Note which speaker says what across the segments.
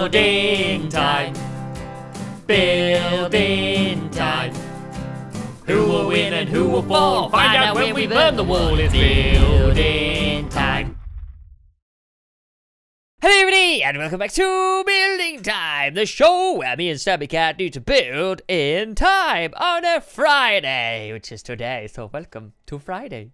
Speaker 1: Building time. Building time. Who will win and who will fall? Find out when we burn the wall. It's building time. Hello everybody, and welcome back to Building Time, the show where me and Stampycat do to build in time on a Friday, which is today. So welcome to Friday.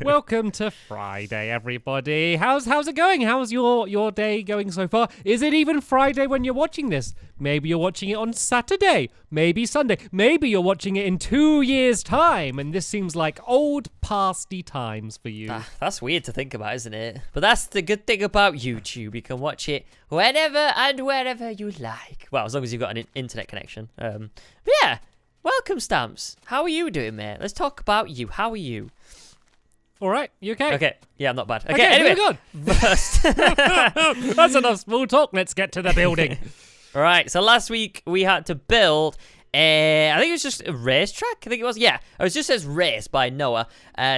Speaker 2: Welcome to Friday, everybody. How's it going? How's your day going so far? Is it even Friday when you're watching this? Maybe you're watching it on Saturday, maybe Sunday, maybe you're watching it in 2 years' time, and this seems like old pasty times for you.
Speaker 1: That's weird to think about, isn't it? But that's the good thing about YouTube. You can watch it whenever and wherever you like. Well, as long as you've got an internet connection. But yeah, welcome, Stamps. How are you doing, mate? Let's talk about you. How are you?
Speaker 2: All right, you okay?
Speaker 1: Okay, yeah, I'm not bad. Okay, anyway,
Speaker 2: first. That's enough small talk. Let's get to the building.
Speaker 1: All right, so last week we had to build I think it was just a racetrack. I think it was. Yeah, it was just says race by Noah.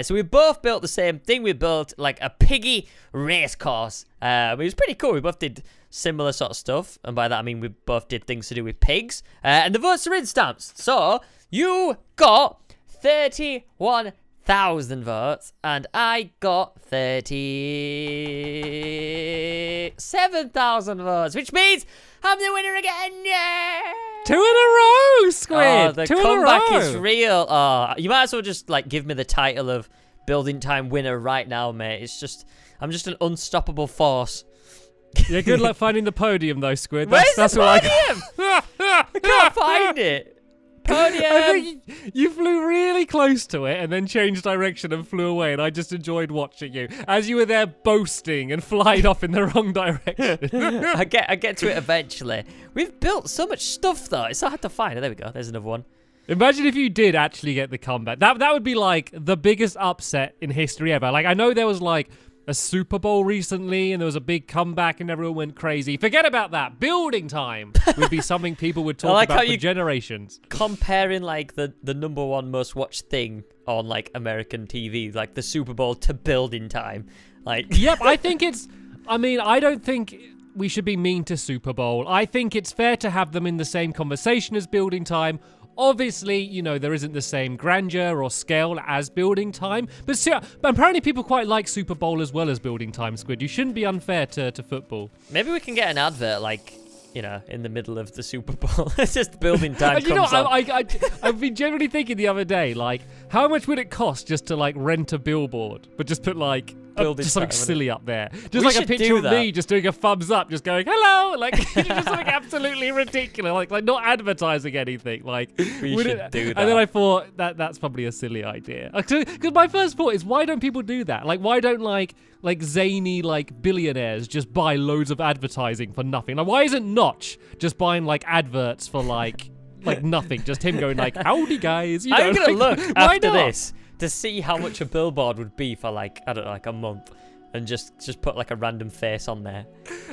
Speaker 1: So we both built the same thing. We built like a piggy race course. It was pretty cool. We both did similar sort of stuff, and by that I mean we both did things to do with pigs. And the votes are in, Stamps. So you got 31,000 votes, and I got 37,000 votes, which means I'm the winner again. Yeah!
Speaker 2: 2 in a row, Squid.
Speaker 1: Oh, the
Speaker 2: 2
Speaker 1: comeback
Speaker 2: in a row.
Speaker 1: is real. Oh, you might as well just like give me the title of Building Time winner right now, mate. I'm just an unstoppable force.
Speaker 2: Yeah, good luck finding the podium, though, Squid.
Speaker 1: Where's
Speaker 2: That's
Speaker 1: the
Speaker 2: what
Speaker 1: podium? I can't find it. Podium.
Speaker 2: I think you flew really close to it and then changed direction and flew away, and I just enjoyed watching you as you were there boasting and flying off in the wrong direction.
Speaker 1: I get to it eventually. We've built so much stuff though. It's so hard to find. Oh, there we go. There's another one.
Speaker 2: Imagine if you did actually get the comeback. That would be like the biggest upset in history ever. Like, I know there was like a Super Bowl recently and there was a big comeback and everyone went crazy. Forget about that. Building time would be something people would talk about for generations.
Speaker 1: Comparing like the number one most watched thing on like American TV, like the Super Bowl, to Building Time. Like,
Speaker 2: yep, I don't think we should be mean to Super Bowl. I think it's fair to have them in the same conversation as Building Time. Obviously, you know, there isn't the same grandeur or scale as Building Time, but apparently people quite like Super Bowl as well as Building Time, Squid. You shouldn't be unfair to football.
Speaker 1: Maybe we can get an advert, like, you know, in the middle of the Super Bowl. It's just Building Time comes on.
Speaker 2: I've been generally thinking the other day, like, how much would it cost just to, like, rent a billboard, but just put, like, just something silly up there. Just like a picture of me just doing a thumbs up, just going, hello! Like, just something absolutely ridiculous. Like not advertising anything. Like,
Speaker 1: we should do that.
Speaker 2: And then I thought, that's probably a silly idea. Because my first thought is, why don't people do that? Like, why don't, like zany, like, billionaires just buy loads of advertising for nothing? Like, why isn't Notch just buying, like, adverts for, like nothing? Just him going, like, howdy, guys. You know,
Speaker 1: I'm going to look after
Speaker 2: not?
Speaker 1: this to see how much a billboard would be for, like, I don't know, like a month. And just put like a random face on there.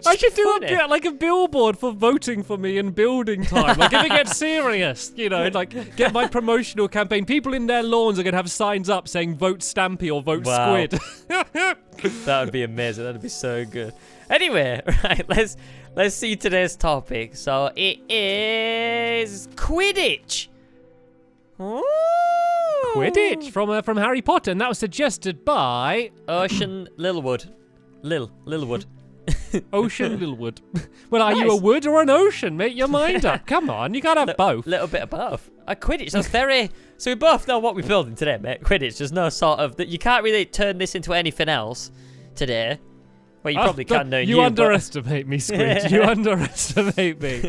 Speaker 2: I should do a billboard for voting for me in Building Time. Like, if it gets serious, you know, like get my promotional campaign. People in their lawns are gonna have signs up saying "Vote Stampy" or "Vote Squid."
Speaker 1: That would be amazing. That'd be so good. Anyway, right, let's see today's topic. So it is Quidditch. Ooh.
Speaker 2: Quidditch from Harry Potter, and that was suggested by
Speaker 1: Ocean Lilwood. Lilwood.
Speaker 2: Ocean Lilwood. Well, are you a wood or an ocean? Make your mind up. Come on, you gotta have both.
Speaker 1: Little bit of both. Quidditch. That's very. So we both know what we're building today, mate. Quidditch. There's no sort of that. You can't really turn this into anything else today. Well, you probably can know.
Speaker 2: You underestimate me, Squid. You underestimate me.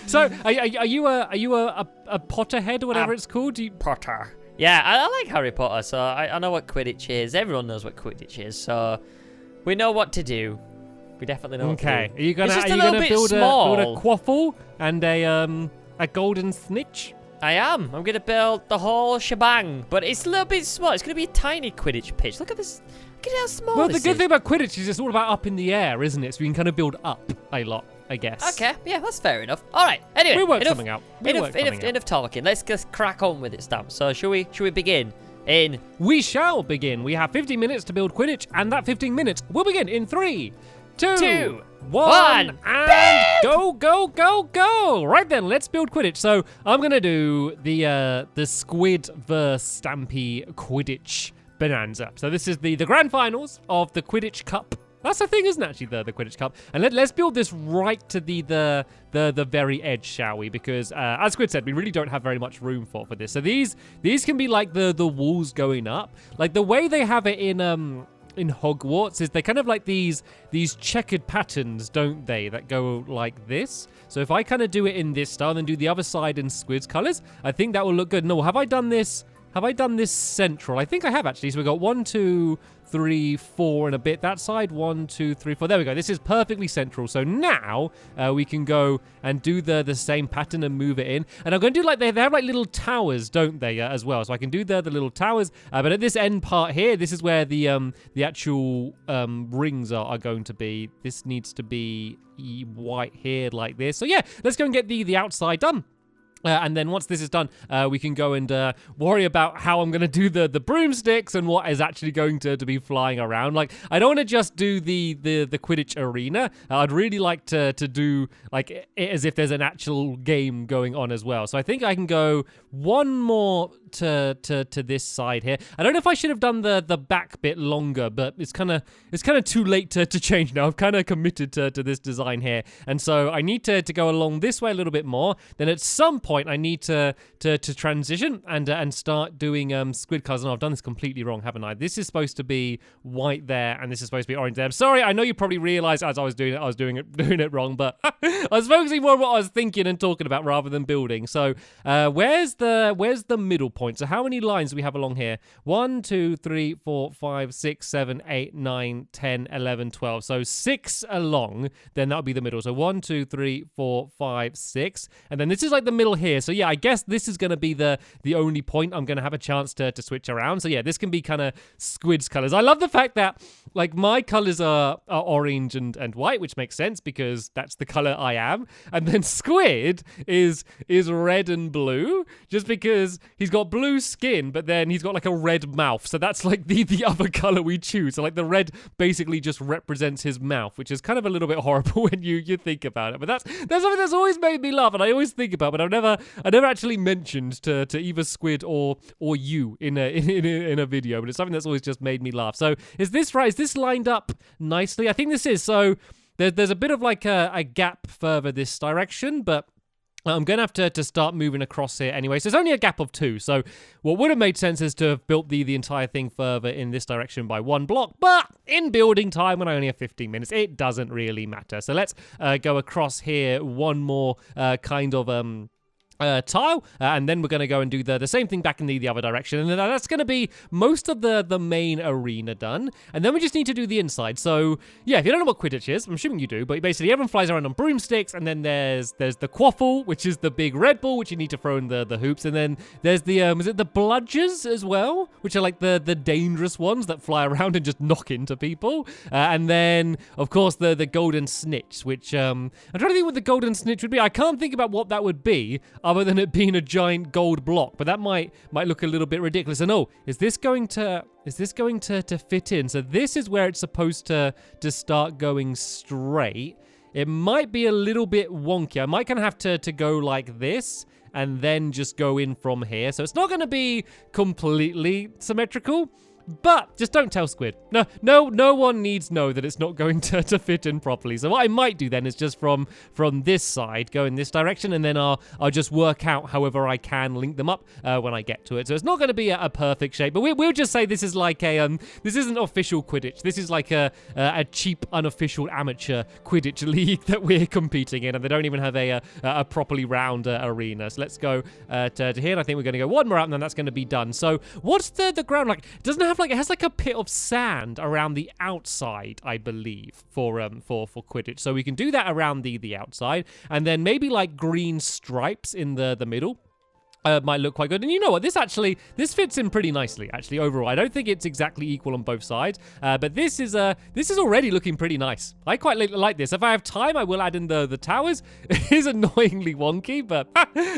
Speaker 2: So, are you a Potterhead or whatever it's called?
Speaker 1: Potter. Yeah, I like Harry Potter, so I know what Quidditch is. Everyone knows what Quidditch is, so we know what to do. We definitely know what to do.
Speaker 2: Okay, are you gonna build a quaffle and a golden snitch?
Speaker 1: I am. I'm gonna build the whole shebang, but it's a little bit small. It's gonna be a tiny Quidditch pitch. Look at this. Look at how small
Speaker 2: Well,
Speaker 1: this
Speaker 2: the good thing about Quidditch is it's all about up in the air, isn't it? So you can kind of build up a lot, I guess.
Speaker 1: Okay, yeah, that's fair enough. All right. Anyway,
Speaker 2: we'll work something out.
Speaker 1: Enough talking. Let's just crack on with it, Stamp. So, should we begin?
Speaker 2: We shall begin. We have 15 minutes to build Quidditch, and that 15 minutes will begin in 3,
Speaker 1: 2,
Speaker 2: 1,
Speaker 1: 1,
Speaker 2: and go, go, go, go! Right then, let's build Quidditch. So I'm gonna do the Squid vs Stampy Quidditch Bonanza. So this is the grand finals of the Quidditch Cup. That's the thing, isn't it, actually, the Quidditch Cup? And let's build this right to the very edge, shall we? Because as Squid said, we really don't have very much room for this. So these can be like the walls going up. Like the way they have it in Hogwarts is they kind of like these checkered patterns, don't they, that go like this. So if I kind of do it in this style and then do the other side in Squid's colors, I think that will look good. No, have I done this central? I think I have, actually. So we've got 1, 2, 3, 4 and a bit that side. 1, 2, 3, 4. There we go. This is perfectly central. So now we can go and do the same pattern and move it in. And I'm going to do like they have like little towers, don't they, as well? So I can do the little towers. But at this end part here, this is where the actual rings are going to be. This needs to be white here like this. So yeah, let's go and get the outside done. And then once this is done, we can go and worry about how I'm going to do the broomsticks and what is actually going to be flying around. Like, I don't want to just do the Quidditch arena. I'd really like to do like it as if there's an actual game going on as well. So I think I can go one more to this side here. I don't know if I should have done the back bit longer, but it's kind of too late to change now. I've kind of committed to this design here, and so I need to go along this way a little bit more. Then at some point I need to transition and start doing squid colors. And I've done this completely wrong, haven't I? This is supposed to be white there, and this is supposed to be orange there. I'm sorry, I know you probably realized as I was doing it, I was doing it wrong, but I was focusing more on what I was thinking and talking about rather than building. So where's the middle point? So how many lines do we have along here? 1, 2, 3, 4, 5, 6, 7, 8, 9, 10, 11, 12. So 6 along, then that would be the middle. So 1, 2, 3, 4, 5, 6. And then this is like the middle here. So yeah, I guess this is going to be the only point I'm going to have a chance to switch around. So yeah, this can be kind of Squid's colors. I love the fact that like my colors are orange and white, which makes sense because that's the color I am. And then Squid is red and blue just because he's got blue skin, but then he's got like a red mouth. So that's like the other color we choose. So like the red basically just represents his mouth, which is kind of a little bit horrible when you think about it. But that's something that's always made me laugh, and I always think about, but I never actually mentioned to either Squid or you in a video. But it's something that's always just made me laugh. So is this right? Is this lined up nicely? I think this is. So there's a bit of like a gap further this direction, but I'm going to have to start moving across here anyway. So it's only a gap of 2. So what would have made sense is to have built the entire thing further in this direction by 1 block. But in building time, when I only have 15 minutes, it doesn't really matter. So let's go across here one more kind of tile, and then we're going to go and do the same thing back in the other direction, and then that's going to be most of the main arena done, and then we just need to do the inside. So yeah, if you don't know what Quidditch is, I'm assuming you do, but basically everyone flies around on broomsticks, and then there's the quaffle, which is the big red ball which you need to throw in the hoops, and then there's the is it the bludgers as well, which are like the dangerous ones that fly around and just knock into people, and then of course the golden snitch, which I'm trying to think what the golden snitch would be. I can't think about what that would be other than it being a giant gold block, but that might look a little bit ridiculous. And oh, is this going to fit in? So this is where it's supposed to start going straight. It might be a little bit wonky. I might kind of have to go like this and then just go in from here. So it's not going to be completely symmetrical. But just don't tell Squid. No one needs to know that it's not going to fit in properly. So what I might do then is just from this side go in this direction, and then I'll just work out however I can link them up when I get to it. So it's not going to be a perfect shape, but we'll just say this is like this isn't official Quidditch. This is like a cheap unofficial amateur Quidditch league that we're competing in, and they don't even have a properly round arena. So let's go to here, and I think we're going to go one more out, and then that's going to be done. So what's the ground like? It doesn't have it has like a pit of sand around the outside, I believe, for Quidditch. So we can do that around the outside, and then maybe like green stripes in the middle. Might look quite good. And you know what? This fits in pretty nicely, actually, overall. I don't think it's exactly equal on both sides, but this is already looking pretty nice. I quite like this. If I have time, I will add in the towers. It is annoyingly wonky, but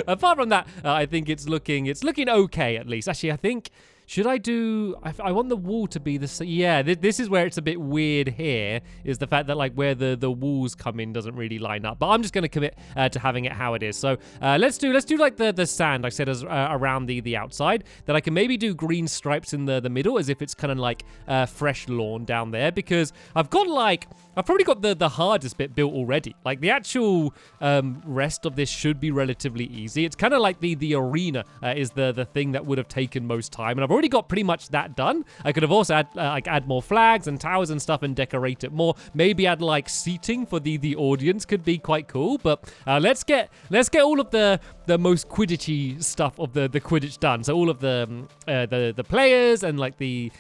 Speaker 2: apart from that, I think it's looking okay, at least. Actually, I think Should I do... I want the wall to be the... Yeah, this is where it's a bit weird here, is the fact that, like, where the walls come in doesn't really line up. But I'm just going to commit to having it how it is. So let's do like the sand I said as around the outside. That I can maybe do green stripes in the middle as if it's kind of like fresh lawn down there, because I've probably got the hardest bit built already. Like, the actual rest of this should be relatively easy. It's kind of like the arena is the thing that would have taken most time, and I've already got pretty much that done. I could have also add more flags and towers and stuff and decorate it more. Maybe add like seating for the audience could be quite cool. But let's get all of the most Quidditchy stuff of the Quidditch done. So all of the players and like the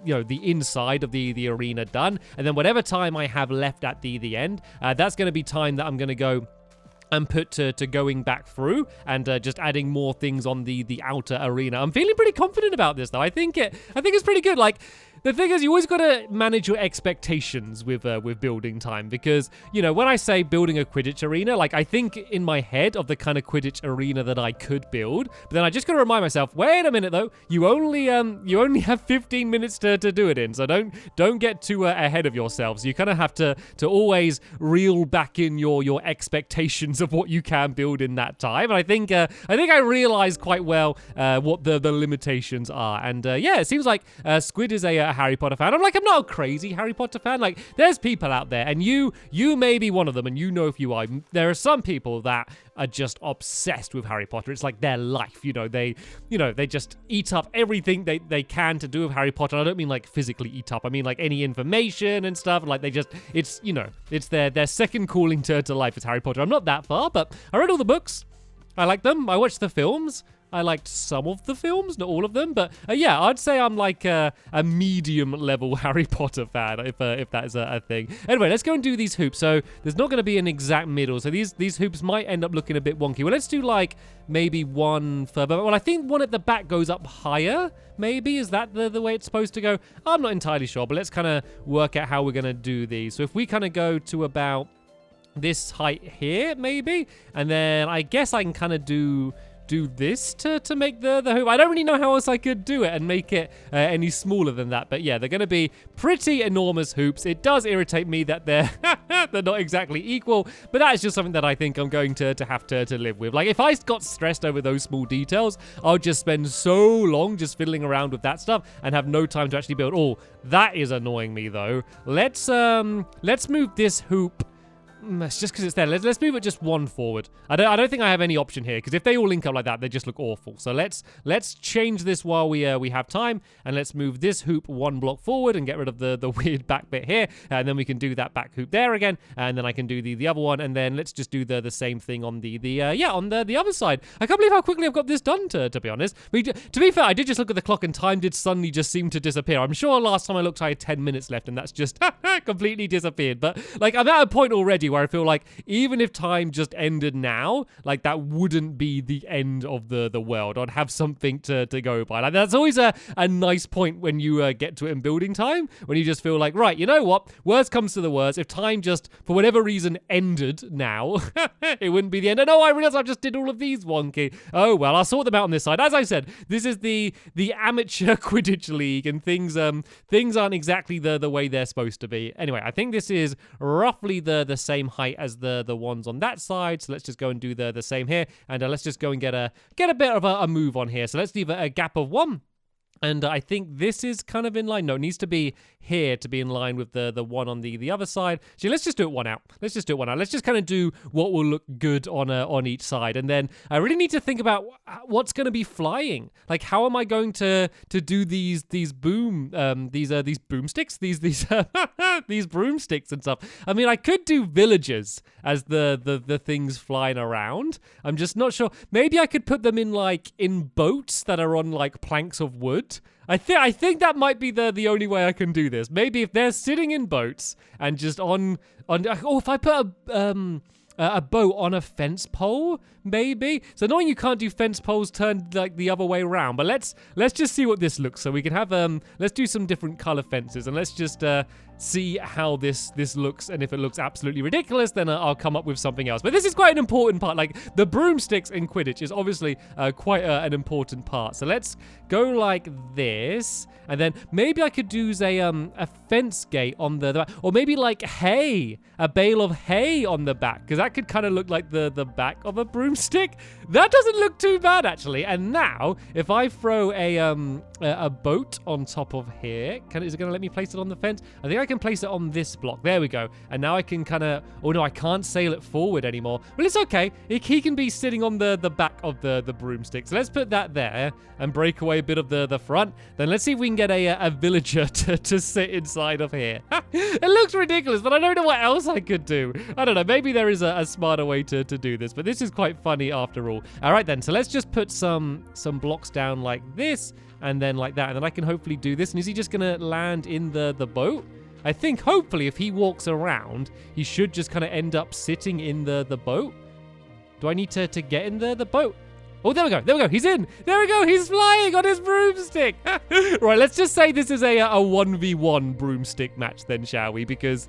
Speaker 2: inside of the arena done, and then whatever time I have left at the end, that's going to be time that I'm going to go and put to going back through and just adding more things on the outer arena. I'm feeling pretty confident about this, though. I think it's pretty good. Like, the thing is, you always got to manage your expectations with building time, because, you know, when I say building a Quidditch arena, like, I think in my head of the kind of Quidditch arena that I could build, but then I just got to remind myself, wait a minute though, you only have 15 minutes to do it in, so don't get too ahead of yourselves. You kind of have to always reel back in your expectations of what you can build in that time. And I think I realized quite well what the limitations are. And yeah, it seems like Squid is a Harry Potter fan. I'm not a crazy Harry Potter fan. Like, there's people out there, and you may be one of them, and you know if you are. There are some people that are just obsessed with Harry Potter. It's like their life. They just eat up everything they can to do with Harry Potter. I don't mean like physically eat up. I mean like any information and stuff. Like, it's their second calling to life is Harry Potter. I'm not that far, but I read all the books. I like them. I watched the films. I liked some of the films, not all of them, but yeah, I'd say I'm like a medium-level Harry Potter fan, if that is a thing. Anyway, let's go and do these hoops. So there's not going to be an exact middle, so these hoops might end up looking a bit wonky. Well, let's do like maybe one further. Well, I think one at the back goes up higher, maybe. Is that the way it's supposed to go? I'm not entirely sure, but let's kind of work out how we're going to do these. So if we kind of go to about this height here, maybe, and then I guess I can kind of do this to make the hoop. I don't really know how else I could do it and make it any smaller than that, but yeah, they're going to be pretty enormous hoops. It does irritate me that they're not exactly equal, but that is just something that I think I'm going to have to live with. Like, if I got stressed over those small details, I'll just spend so long just fiddling around with that stuff and have no time to actually build. Oh, that is annoying me though. Let's move this hoop. It's just because it's there. Let's move it just one forward. I don't think I have any option here, because if they all link up like that, they just look awful. So let's change this while we have time, and let's move this hoop one block forward and get rid of the weird back bit here, and then we can do that back hoop there again, and then I can do the other one, and then let's just do the same thing on the other side. I can't believe how quickly I've got this done. To be honest, to be fair, I did just look at the clock, and time did suddenly just seem to disappear. I'm sure last time I looked, I had 10 minutes left, and that's just completely disappeared. But like, I'm at a point already where I feel like even if time just ended now, like, that wouldn't be the end of the world. I'd have something to go by. Like, that's always a nice point when you get to it in building time, when you just feel like, right, you know what? Worst comes to the worst. If time just, for whatever reason, ended now, it wouldn't be the end. And oh, I realized I just did all of these wonky. Oh, well, I'll sort them out on this side. As I said, this is the amateur Quidditch league, and things aren't exactly the way they're supposed to be. Anyway, I think this is roughly the same height as the ones on that side, so let's just go and do the same here, and let's just go and get a bit of a move on here. So let's leave a gap of 1. And I think this is kind of in line. No, it needs to be here to be in line with the one on the other side. So let's just do it one out. Let's just kind of do what will look good on each side. And then I really need to think about what's going to be flying. Like, how am I going to do these boomsticks, these broomsticks and stuff. I mean, I could do villagers as the things flying around. I'm just not sure. Maybe I could put them in boats that are on like planks of wood. I think that might be the only way I can do this. Maybe if they're sitting in boats and just on if I put a boat on a fence pole, maybe. So knowing you can't do fence poles turned like the other way around, but let's just see what this looks. So we can have let's do some different color fences, and let's just see how this looks, and if it looks absolutely ridiculous, then I'll come up with something else. But this is quite an important part. Like, the broomsticks in Quidditch is obviously quite an important part. So let's go like this, and then maybe I could do a fence gate on the back, or maybe like hay, a bale of hay on the back, because that could kind of look like the back of a broomstick. That doesn't look too bad, actually. And now, if I throw a boat on top of here, is it going to let me place it on the fence? I think I can place it on this block. There we go. And now I can kind of... Oh, no, I can't sail it forward anymore. Well, it's okay. He can be sitting on the back of the broomstick. So let's put that there and break away a bit of the front. Then let's see if we can get a villager to sit inside of here. It looks ridiculous, but I don't know what else I could do. I don't know. Maybe there is a smarter way to do this, but this is quite funny after all. All right, then. So let's just put some blocks down like this, and then like that, and then I can hopefully do this. And is he just gonna land in the boat? I think hopefully if he walks around, he should just kind of end up sitting in the boat. Do I need to get in the boat? Oh, there we go. He's in. There we go. He's flying on his broomstick. Right, let's just say this is a 1v1 broomstick match then, shall we? Because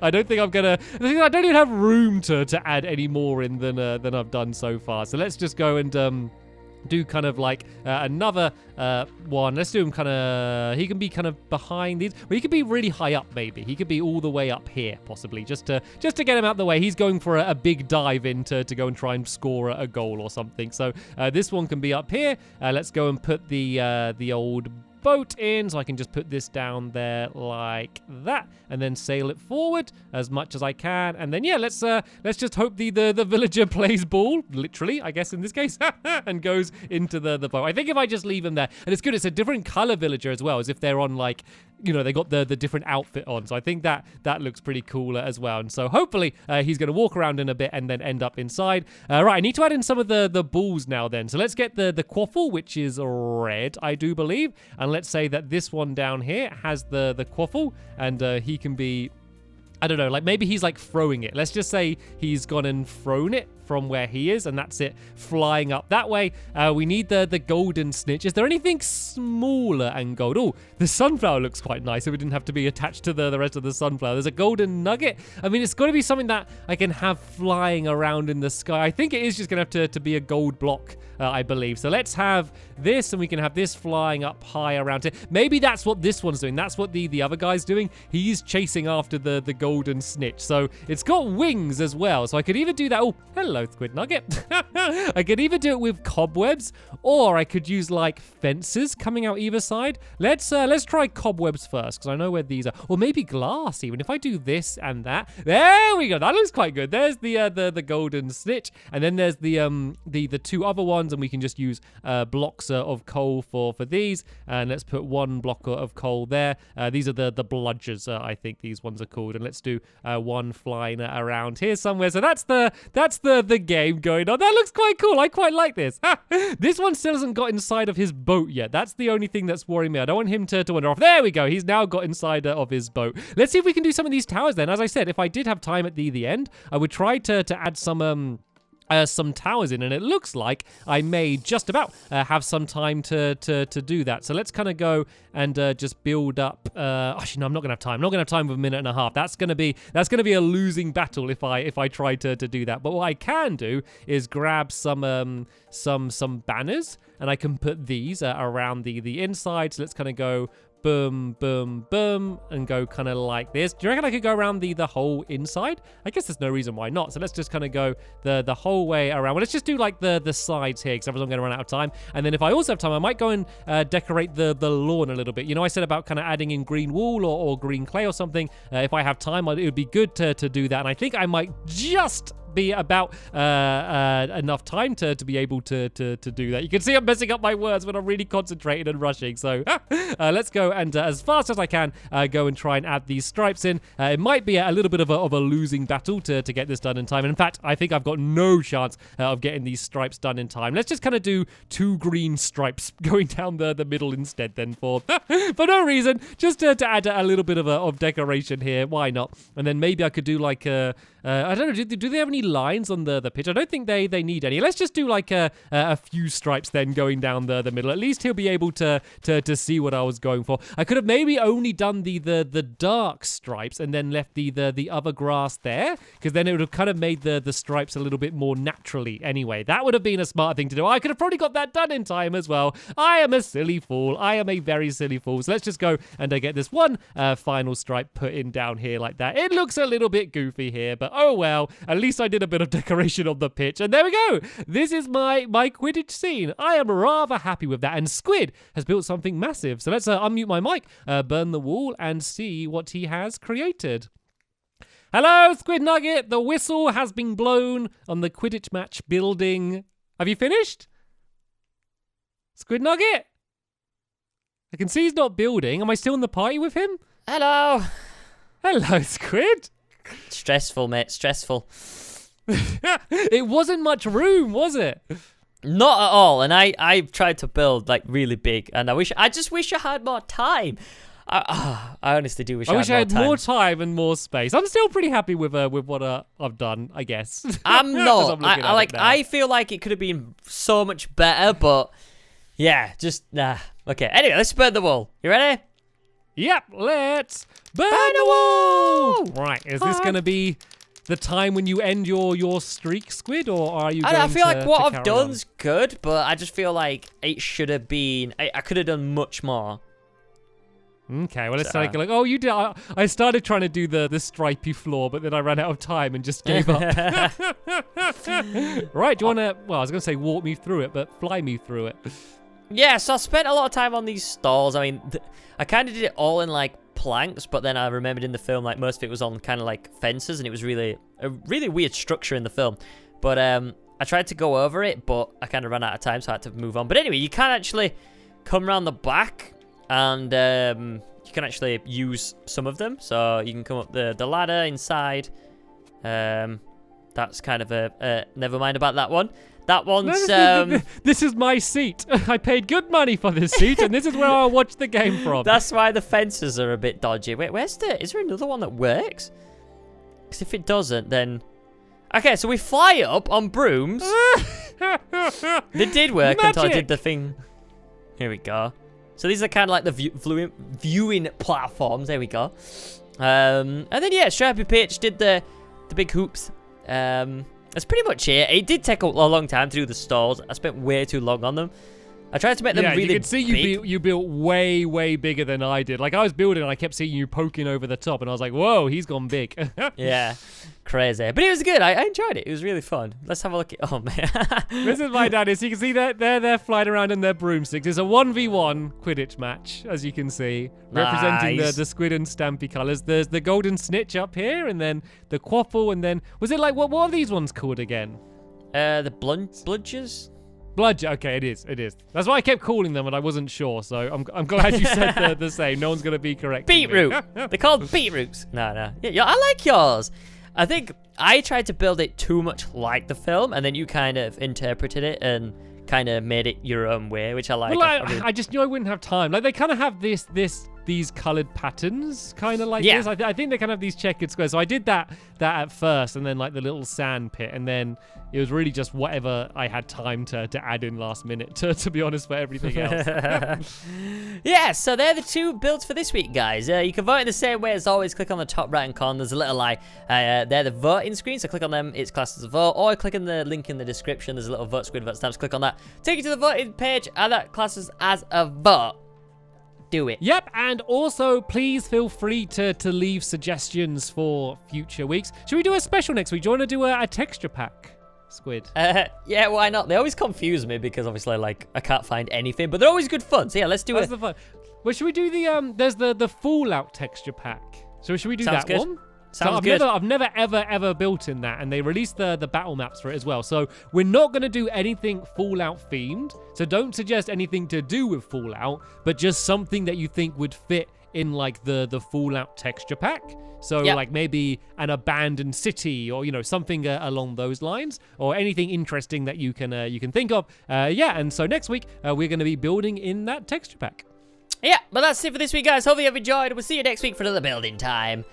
Speaker 2: I don't think I don't even have room to add any more in than I've done so far. So let's just go and do kind of like another one. Let's do him kind of... He can be kind of behind these. Well, he could be really high up, maybe. He could be all the way up here, possibly, just to get him out the way. He's going for a big dive in to go and try and score a goal or something. So this one can be up here. Let's go and put the old boat in, so I can just put this down there like that, and then sail it forward as much as I can. And then yeah, let's just hope the villager plays ball, literally, I guess in this case, and goes into the boat. I think if I just leave him there, and it's good, it's a different color villager as well, as if they're on like, you know, they got the different outfit on. So I think that looks pretty cool as well. And so hopefully he's going to walk around in a bit and then end up inside. Right, I need to add in some of the balls now then. So let's get the quaffle, which is red, I do believe. And let's say that this one down here has the quaffle, and he can be... I don't know, like maybe he's like throwing it. Let's just say he's gone and thrown it from where he is, and that's it flying up that way. We need the golden snitch. Is there anything smaller and gold? Oh, the sunflower looks quite nice, so we didn't have to be attached to the rest of the sunflower. There's a golden nugget. I mean, it's got to be something that I can have flying around in the sky. I think it is just going to have to be a gold block, I believe. So let's have this, and we can have this flying up high around it. Maybe that's what this one's doing. That's what the other guy's doing. He's chasing after the golden snitch. So it's got wings as well. So I could either do that. Oh, hello, Squid Nugget. I could either do it with cobwebs, or I could use like fences coming out either side. Let's try cobwebs first, because I know where these are. Or maybe glass even. If I do this and that. There we go. That looks quite good. There's the golden snitch. And then there's the two other ones, and we can just use blocks of coal for these. And let's put one block of coal there. These are the bludgers, I think these ones are called. And let's do one flying around here somewhere. So that's the game going on. That looks quite cool. I quite like this. This one still hasn't got inside of his boat yet. That's the only thing that's worrying me. I don't want him to wander off. There we go. He's now got inside of his boat. Let's see if we can do some of these towers then. As I said, if I did have time at the end, I would try to add some towers in, and it looks like I may just about have some time to do that. So let's kind of go and just build up. Actually, no, I'm not gonna have time. I'm not gonna have time with a minute and a half. That's gonna be a losing battle if I try to do that. But what I can do is grab some banners, and I can put these around the inside. So let's kind of go boom, boom, boom, and go kind of like this. Do you reckon I could go around the whole inside? I guess there's no reason why not. So let's just kind of go the whole way around. Well, let's just do like the sides here, because otherwise I'm going to run out of time. And then if I also have time, I might go and decorate the lawn a little bit. You know, I said about kind of adding in green wool or green clay or something. If I have time, it would be good to do that. And I think I might just be about enough time to be able to do that. You can see I'm messing up my words when I'm really concentrated and rushing. So let's go and as fast as I can go and try and add these stripes in. It might be a little bit of a losing battle to get this done in time. And in fact, I think I've got no chance of getting these stripes done in time. Let's just kind of do 2 green stripes going down the middle instead then for no reason. Just to add a little bit of decoration here. Why not? And then maybe I could do like I don't know, do they have any lines on the pitch. I don't think they need any. Let's just do like a few stripes then going down the middle. At least he'll be able to see what I was going for. I could have maybe only done the dark stripes and then left the other grass there, because then it would have kind of made the stripes a little bit more naturally anyway. That would have been a smart thing to do. I could have probably got that done in time as well. I am a silly fool. I am a very silly fool. So let's just go and get this one final stripe put in down here like that. It looks a little bit goofy here, but oh well. At least I did a bit of decoration on the pitch. And there we go. This is my Quidditch scene. I am rather happy with that. And Squid has built something massive. So let's unmute my mic, burn the wall, and see what he has created. Hello, Squid Nugget. The whistle has been blown on the Quidditch match building. Have you finished? Squid Nugget? I can see he's not building. Am I still in the party with him?
Speaker 1: Hello.
Speaker 2: Hello, Squid.
Speaker 1: Stressful, mate. Stressful.
Speaker 2: It wasn't much room, was it?
Speaker 1: Not at all. And I tried to build like really big, and I just wish I had more time. I honestly do wish I had
Speaker 2: more time and more space. I'm still pretty happy with what I've done, I guess.
Speaker 1: I'm not. I feel like it could have been so much better, but yeah, just nah. Okay. Anyway, let's burn the wall. You ready?
Speaker 2: Yep. Let's burn the wall. Right. Is this going to be the time when you end your streak, Squid, or are you going to
Speaker 1: I feel like what I've done's good, but I just feel like it should have been... I could have done much more.
Speaker 2: Okay, well, let's take a look. Oh, you did. I started trying to do the stripy floor, but then I ran out of time and just gave up. Right, do you want to... Well, I was going to say walk me through it, but fly me through it.
Speaker 1: Yeah, so I spent a lot of time on these stalls. I mean, I kind of did it all in, like, planks, but then I remembered in the film, like, most of it was on kind of, like, fences, and it was really a really weird structure in the film. But I tried to go over it, but I kind of ran out of time, so I had to move on. But anyway, you can actually come around the back, and you can actually use some of them. So you can come up the ladder inside. That's kind of a never mind about that one. That one's...
Speaker 2: This is my seat. I paid good money for this seat, and this is where I'll watch the game from.
Speaker 1: That's why the fences are a bit dodgy. Wait, is there another one that works? Because if it doesn't, then... Okay, so we fly up on brooms. They did work until I did the thing. Here we go. So these are kind of like the viewing platforms. There we go. And then, yeah, Stripey Pitch did the big hoops. That's pretty much it. It did take a long time to do the stalls. I spent way too long on them. I tried to make them really big. Yeah, you can
Speaker 2: see you built way, way bigger than I did. Like, I was building and I kept seeing you poking over the top, and I was like, whoa, he's gone big.
Speaker 1: Yeah, crazy. But it was good. I enjoyed it. It was really fun. Let's have a look at... Oh, man.
Speaker 2: This is my daddy. So you can see that they're flying around in their broomsticks. It's a 1v1 Quidditch match, as you can see, representing the Squid and Stampy colours. There's the golden snitch up here, and then the quaffle, and then... Was it like... What are these ones called again?
Speaker 1: The bludgers?
Speaker 2: Bludger, okay, it is. That's why I kept calling them, and I wasn't sure. So I'm glad you said the same. No one's gonna be correct.
Speaker 1: Beetroot. They're called beetroots. No. Yeah, I like yours. I think I tried to build it too much like the film, and then you kind of interpreted it and kind of made it your own way, which I like.
Speaker 2: Well, I just knew I wouldn't have time. Like, they kind of have these coloured patterns, kind of like this. I think they kind of have these checkered squares. So I did that at first, and then like the little sand pit, and then it was really just whatever I had time to add in last minute, to be honest, for everything else.
Speaker 1: Yeah, so they're the two builds for this week, guys. You can vote in the same way as always. Click on the top right-hand corner. There's a little eye. They're the voting screen, so click on them. It's classed as a vote. Or click on the link in the description. There's a little vote squid, vote stamps. Click on that. Take you to the voting page, and that classes as a vote. Do it.
Speaker 2: Yep, and also please feel free to leave suggestions for future weeks. Should we do a special next week? Do you want to do a texture pack, Squid?
Speaker 1: Yeah, why not? They always confuse me because obviously, like, I can't find anything, but they're always good fun. So yeah, let's do it.
Speaker 2: The fun. Well, should we do there's the Fallout texture pack. So should we do that one?
Speaker 1: Sounds good.
Speaker 2: I've never ever built in that, and they released the battle maps for it as well. So we're not going to do anything Fallout themed. So don't suggest anything to do with Fallout, but just something that you think would fit in like the Fallout texture pack. So like maybe an abandoned city, or something along those lines, or anything interesting that you can think of. And so next week we're going to be building in that texture pack.
Speaker 1: Yeah, but that's it for this week, guys. Hopefully you've enjoyed. We'll see you next week for another building time.